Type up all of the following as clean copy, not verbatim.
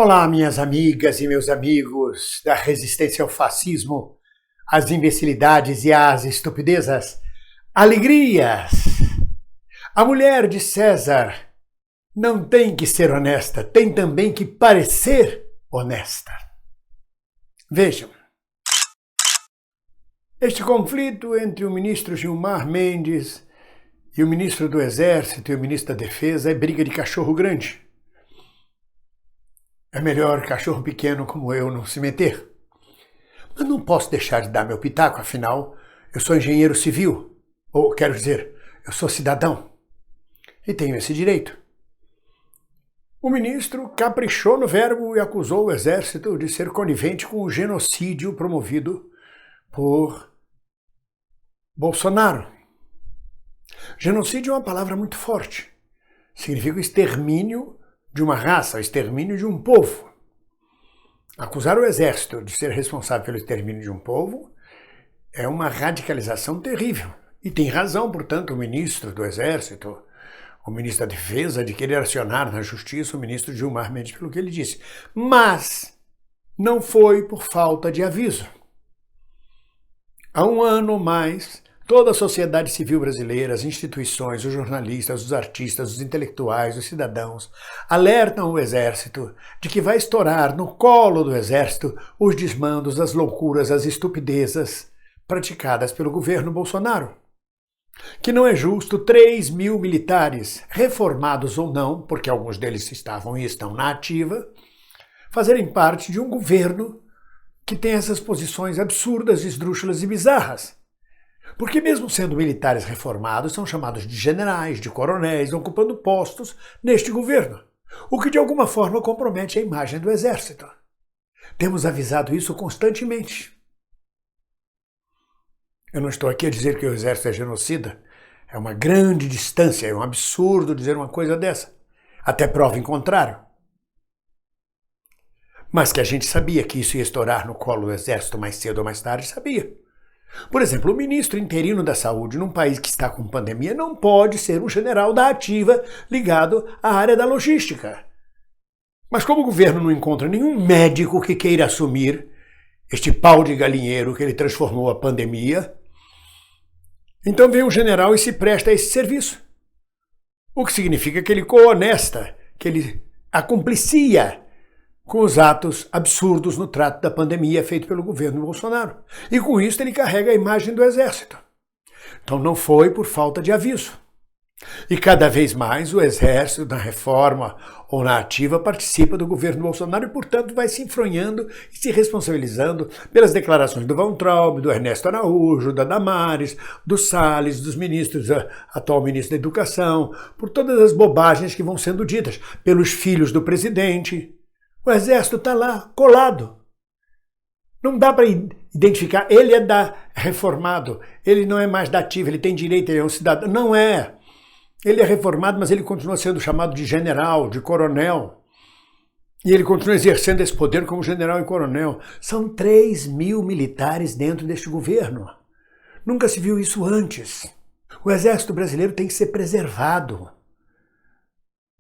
Olá, minhas amigas e meus amigos da resistência ao fascismo, às imbecilidades e às estupidezas. Alegrias! A mulher de César não tem que ser honesta, tem também que parecer honesta. Vejam, este conflito entre o ministro Gilmar Mendes e o ministro do Exército e o ministro da Defesa é briga de cachorro grande. É melhor cachorro pequeno como eu não se meter. Mas não posso deixar de dar meu pitaco, afinal, eu sou engenheiro civil, ou quero dizer, eu sou cidadão, e tenho esse direito. O ministro caprichou no verbo e acusou o exército de ser conivente com o genocídio promovido por Bolsonaro. Genocídio é uma palavra muito forte. Significa o extermínio de uma raça, o extermínio de um povo. Acusar o exército de ser responsável pelo extermínio de um povo é uma radicalização terrível. E tem razão, portanto, o ministro do Exército, o ministro da Defesa, de querer acionar na justiça o ministro Gilmar Mendes pelo que ele disse. Mas não foi por falta de aviso. Há um ano ou mais, toda a sociedade civil brasileira, as instituições, os jornalistas, os artistas, os intelectuais, os cidadãos, alertam o Exército de que vai estourar no colo do Exército os desmandos, as loucuras, as estupidezas praticadas pelo governo Bolsonaro. Que não é justo 3.000 militares, reformados ou não, porque alguns deles estavam e estão na ativa, fazerem parte de um governo que tem essas posições absurdas, esdrúxulas e bizarras. Porque mesmo sendo militares reformados, são chamados de generais, de coronéis, ocupando postos neste governo, o que de alguma forma compromete a imagem do Exército. Temos avisado isso constantemente. Eu não estou aqui a dizer que o Exército é genocida. É uma grande distância, é um absurdo dizer uma coisa dessa. Até prova em contrário. Mas que a gente sabia que isso ia estourar no colo do Exército mais cedo ou mais tarde, sabia. Por exemplo, o ministro interino da Saúde num país que está com pandemia não pode ser um general da ativa ligado à área da logística. Mas como o governo não encontra nenhum médico que queira assumir este pau de galinheiro que ele transformou a pandemia, então vem um general e se presta a esse serviço. O que significa que ele coonesta, que ele acumplicia com os atos absurdos no trato da pandemia feito pelo governo Bolsonaro. E com isso ele carrega a imagem do Exército. Então não foi por falta de aviso. E cada vez mais o Exército, na reforma ou na ativa, participa do governo Bolsonaro e, portanto, vai se enfronhando e se responsabilizando pelas declarações do Von Traub, do Ernesto Araújo, da Damares, do Salles, dos ministros, atual ministro da Educação, por todas as bobagens que vão sendo ditas, pelos filhos do presidente. O Exército está lá, colado. Não dá para identificar. Ele é reformado, ele não é mais da ativa, ele tem direito, ele é um cidadão. Não é. Ele é reformado, mas ele continua sendo chamado de general, de coronel. E ele continua exercendo esse poder como general e coronel. São 3.000 militares dentro deste governo. Nunca se viu isso antes. O Exército brasileiro tem que ser preservado.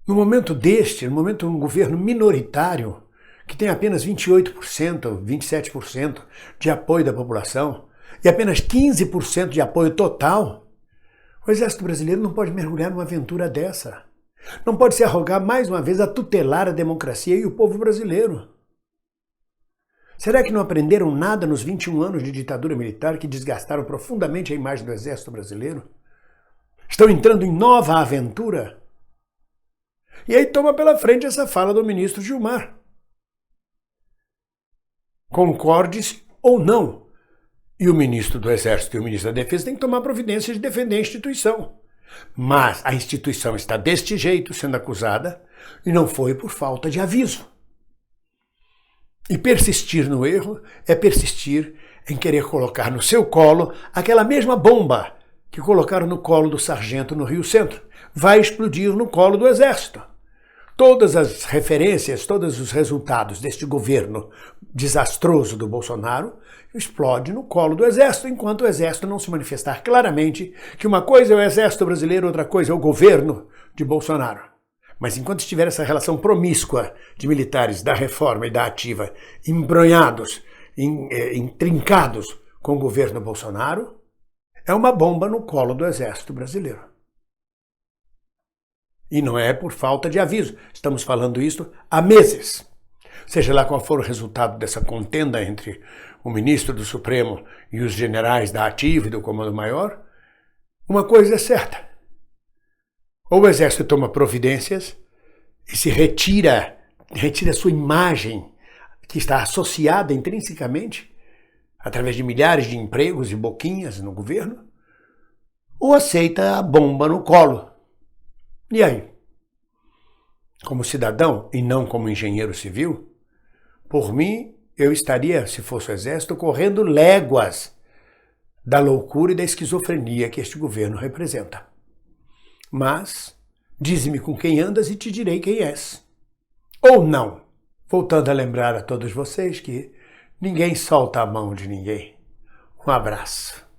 No momento no momento de um governo minoritário, que tem apenas 28%, 27% de apoio da população e apenas 15% de apoio total, o Exército brasileiro não pode mergulhar numa aventura dessa. Não pode se arrogar mais uma vez a tutelar a democracia e o povo brasileiro. Será que não aprenderam nada nos 21 anos de ditadura militar que desgastaram profundamente a imagem do Exército brasileiro? Estão entrando em nova aventura? E aí toma pela frente essa fala do ministro Gilmar. Concordes ou não. E o ministro do Exército e o ministro da Defesa têm que tomar providência de defender a instituição. Mas a instituição está deste jeito, sendo acusada, e não foi por falta de aviso. E persistir no erro é persistir em querer colocar no seu colo aquela mesma bomba que colocaram no colo do sargento no Rio Centro. Vai explodir no colo do Exército. Todas as referências, todos os resultados deste governo desastroso do Bolsonaro explode no colo do Exército, enquanto o Exército não se manifestar claramente que uma coisa é o Exército brasileiro, outra coisa é o governo de Bolsonaro. Mas enquanto estiver essa relação promíscua de militares da reforma e da ativa embronhados, intrincados com o governo Bolsonaro, é uma bomba no colo do Exército Brasileiro. E não é por falta de aviso. Estamos falando isso há meses. Seja lá qual for o resultado dessa contenda entre o ministro do Supremo e os generais da ativa e do Comando Maior, uma coisa é certa. Ou o Exército toma providências e se retira sua imagem, que está associada intrinsecamente, através de milhares de empregos e boquinhas no governo, ou aceita a bomba no colo. E aí? Como cidadão e não como engenheiro civil, por mim, eu estaria, se fosse o Exército, correndo léguas da loucura e da esquizofrenia que este governo representa. Mas, dize-me com quem andas e te direi quem és. Ou não. Voltando a lembrar a todos vocês que ninguém solta a mão de ninguém. Um abraço.